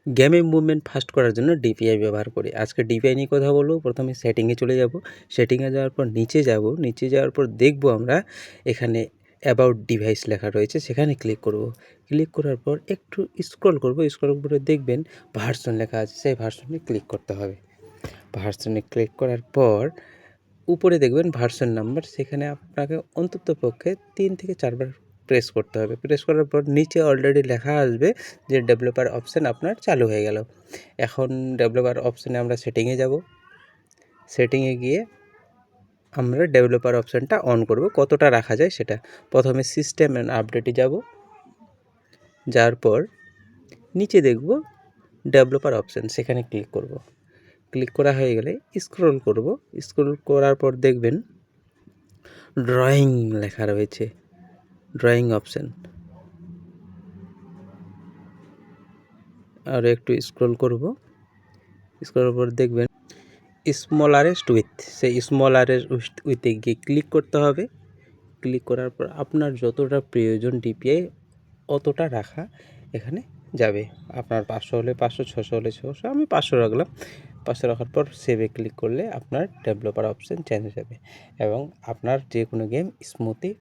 গেমে movement fast করার জন্য ডিপিআই ব্যবহার করি। আজকে ডিপিআই নিয়ে কথা বলবো। প্রথমে সেটিংয়ে চলে যাব। সেটিংয়ে যাওয়ার পর নিচে যাব। নিচে যাওয়ার পর দেখব আমরা এখানে অ্যাবাউট ডিভাইস লেখা রয়েছে, সেখানে ক্লিক করব। ক্লিক করার পর একটু স্ক্রল করব। স্ক্রল করে দেখবেন ভার্সন লেখা আছে, সেই ভার্সনে ক্লিক করতে হবে। ভার্সনে ক্লিক করার পর উপরে দেখবেন ভার্সন নাম্বার, সেখানে আপনাকে অন্ততপক্ষে 3 থেকে 4 বার প্রেস করতে হবে। প্রেস করার পর নিচে অলরেডি লেখা আসবে যে ডেভেলপার অপশান আপনার চালু হয়ে গেল। এখন ডেভেলপার অপশানে আমরা সেটিংয়ে যাব। সেটিংয়ে গিয়ে আমরা ডেভেলপার অপশানটা অন করব, কতটা রাখা যায় সেটা। প্রথমে সিস্টেম অ্যান্ড আপডেটে যাব। যাওয়ার পর নিচে দেখব ডেভেলপার অপশান, সেখানে ক্লিক করব। ক্লিক করা হয়ে গেলে স্ক্রল করব। স্ক্রল করার পর দেখবেন ড্রয়িং লেখা রয়েছে, ড্রয়িং অপশান। আর একটু স্ক্রল করব। স্ক্রল করার পর দেখবেন স্মলারেস্ট উইথ, সেই স্মলারেস্ট উইথে গিয়ে ক্লিক করতে হবে। ক্লিক করার পর আপনার যতটা প্রয়োজন ডিপিআই অতটা রাখা এখানে যাবে। আপনার 500 হলে 500, 600 হলে 600, আমি 500 রাখলাম। 500 রাখার পর সেভে ক্লিক করলে আপনার ডেভেলপার অপশান চেঞ্জ হয়ে যাবে এবং আপনার যে কোনো গেম স্মুথলি